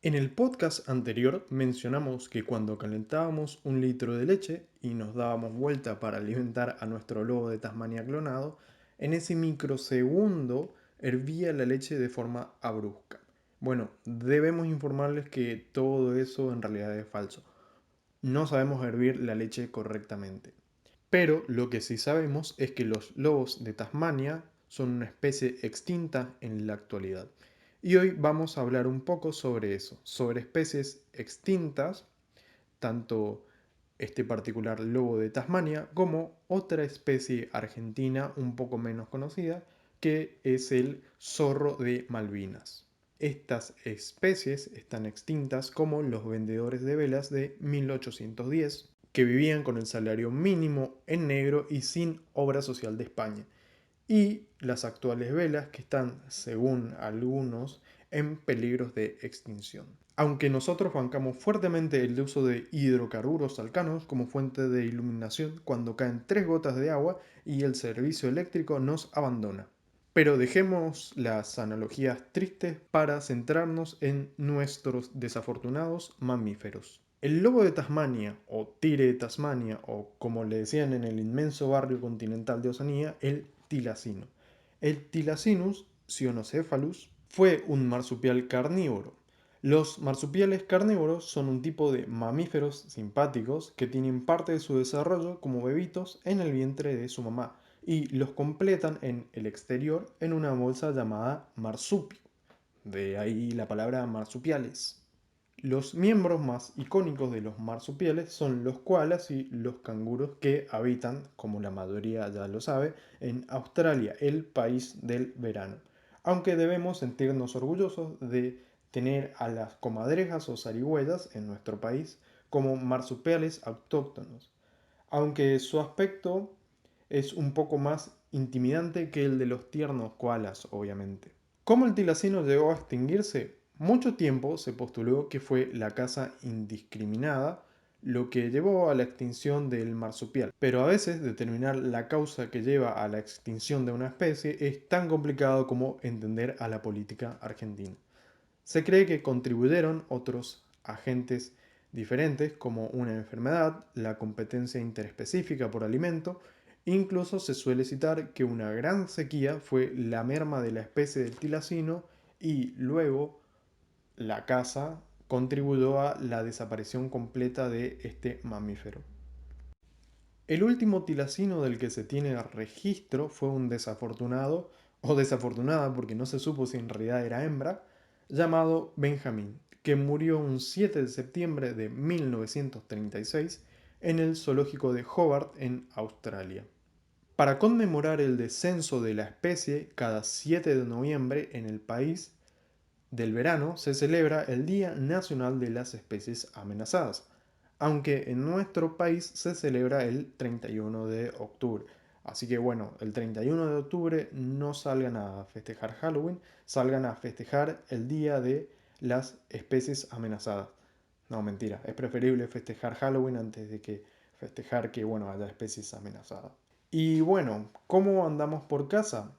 En el podcast anterior mencionamos que cuando calentábamos un litro de leche y nos dábamos vuelta para alimentar a nuestro lobo de Tasmania clonado, en ese microsegundo hervía la leche de forma abrupta. Bueno, debemos informarles que todo eso en realidad es falso. No sabemos hervir la leche correctamente. Pero lo que sí sabemos es que los lobos de Tasmania son una especie extinta en la actualidad. Y hoy vamos a hablar un poco sobre eso, sobre especies extintas, tanto este particular lobo de Tasmania como otra especie argentina un poco menos conocida, que es el zorro de Malvinas. Estas especies están extintas como los vendedores de velas de 1810, que vivían con el salario mínimo en negro y sin obra social de España, y las actuales velas que están, según algunos, en peligros de extinción. Aunque nosotros bancamos fuertemente el uso de hidrocarburos alcanos como fuente de iluminación cuando caen 3 gotas de agua y el servicio eléctrico nos abandona. Pero dejemos las analogías tristes para centrarnos en nuestros desafortunados mamíferos. El lobo de Tasmania, o tigre de Tasmania, o como le decían en el inmenso barrio continental de Oceanía, el tilacino. El Tilacinus cynocephalus fue un marsupial carnívoro. Los marsupiales carnívoros son un tipo de mamíferos simpáticos que tienen parte de su desarrollo como bebitos en el vientre de su mamá y los completan en el exterior en una bolsa llamada marsupio. De ahí la palabra marsupiales. Los miembros más icónicos de los marsupiales son los koalas y los canguros que habitan, como la mayoría ya lo sabe, en Australia, el país del verano. Aunque debemos sentirnos orgullosos de tener a las comadrejas o zarigüeyas en nuestro país como marsupiales autóctonos, aunque su aspecto es un poco más intimidante que el de los tiernos koalas, obviamente. ¿Cómo el tilacino llegó a extinguirse? Mucho tiempo se postuló que fue la caza indiscriminada lo que llevó a la extinción del marsupial, pero a veces determinar la causa que lleva a la extinción de una especie es tan complicado como entender a la política argentina. Se cree que contribuyeron otros agentes diferentes como una enfermedad, la competencia interespecífica por alimento. Incluso se suele citar que una gran sequía fue la merma de la especie del tilacino y luego la caza contribuyó a la desaparición completa de este mamífero. El último tilacino del que se tiene registro fue un desafortunado, o desafortunada porque no se supo si en realidad era hembra, llamado Benjamín, que murió un 7 de septiembre de 1936 en el zoológico de Hobart en Australia. Para conmemorar el descenso de la especie, cada 7 de noviembre en el país del verano se celebra el Día Nacional de las Especies Amenazadas, aunque en nuestro país se celebra el 31 de octubre. Así que bueno, el 31 de octubre no salgan a festejar Halloween, salgan a festejar el Día de las Especies Amenazadas. No, mentira, es preferible festejar Halloween antes de que festejar que bueno, haya especies amenazadas. Y bueno, ¿cómo andamos por casa?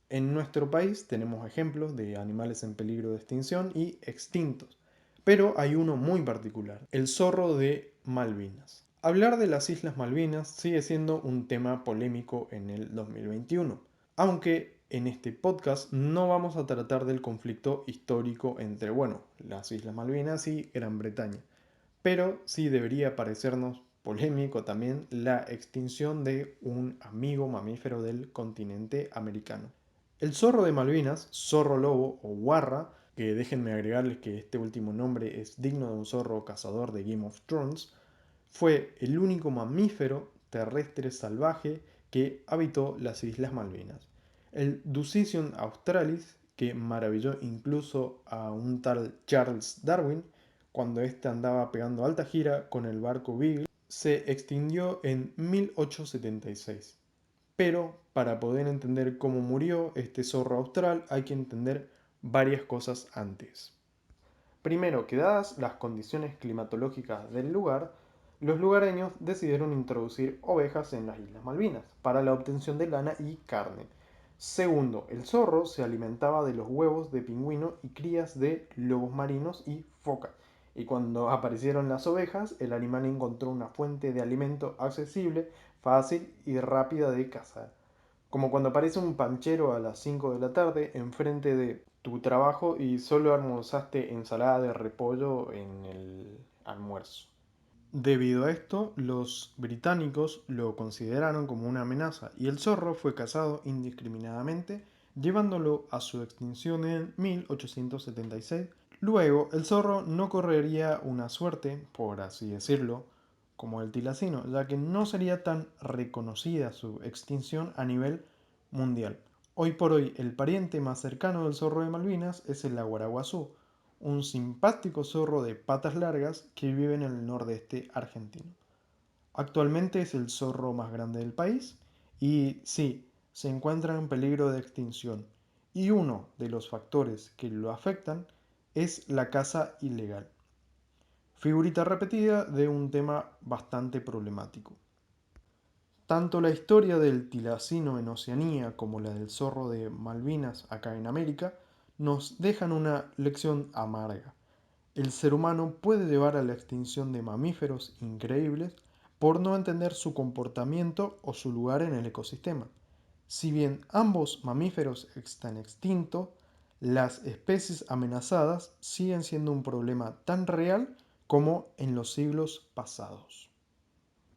En nuestro país tenemos ejemplos de animales en peligro de extinción y extintos, pero hay uno muy particular, el zorro de Malvinas. Hablar de las Islas Malvinas sigue siendo un tema polémico en el 2021, aunque en este podcast no vamos a tratar del conflicto histórico entre, bueno, las Islas Malvinas y Gran Bretaña, pero sí debería parecernos polémico también la extinción de un amigo mamífero del continente americano. El zorro de Malvinas, zorro lobo o guarra, que déjenme agregarles que este último nombre es digno de un zorro cazador de Game of Thrones, fue el único mamífero terrestre salvaje que habitó las Islas Malvinas. El Dusicion australis, que maravilló incluso a un tal Charles Darwin cuando éste andaba pegando alta gira con el barco Beagle, se extinguió en 1876. Pero para poder entender cómo murió este zorro austral hay que entender varias cosas antes. Primero, que dadas las condiciones climatológicas del lugar, los lugareños decidieron introducir ovejas en las Islas Malvinas para la obtención de lana y carne. Segundo, el zorro se alimentaba de los huevos de pingüino y crías de lobos marinos y focas. Y cuando aparecieron las ovejas, el animal encontró una fuente de alimento accesible, fácil y rápida de cazar. Como cuando aparece un panchero a las 5 de la tarde enfrente de tu trabajo y solo almorzaste ensalada de repollo en el almuerzo. Debido a esto, los británicos lo consideraron como una amenaza y el zorro fue cazado indiscriminadamente, llevándolo a su extinción en 1876. Luego, el zorro no correría una suerte, por así decirlo, como el tilacino, ya que no sería tan reconocida su extinción a nivel mundial. Hoy por hoy, el pariente más cercano del zorro de Malvinas es el aguaraguazú, un simpático zorro de patas largas que vive en el nordeste argentino. Actualmente es el zorro más grande del país y sí, se encuentra en peligro de extinción. Y uno de los factores que lo afectan es la caza ilegal. Figurita repetida de un tema bastante problemático. Tanto la historia del tilacino en Oceanía como la del zorro de Malvinas acá en América nos dejan una lección amarga. El ser humano puede llevar a la extinción de mamíferos increíbles por no entender su comportamiento o su lugar en el ecosistema. Si bien ambos mamíferos están extintos, las especies amenazadas siguen siendo un problema tan real como en los siglos pasados.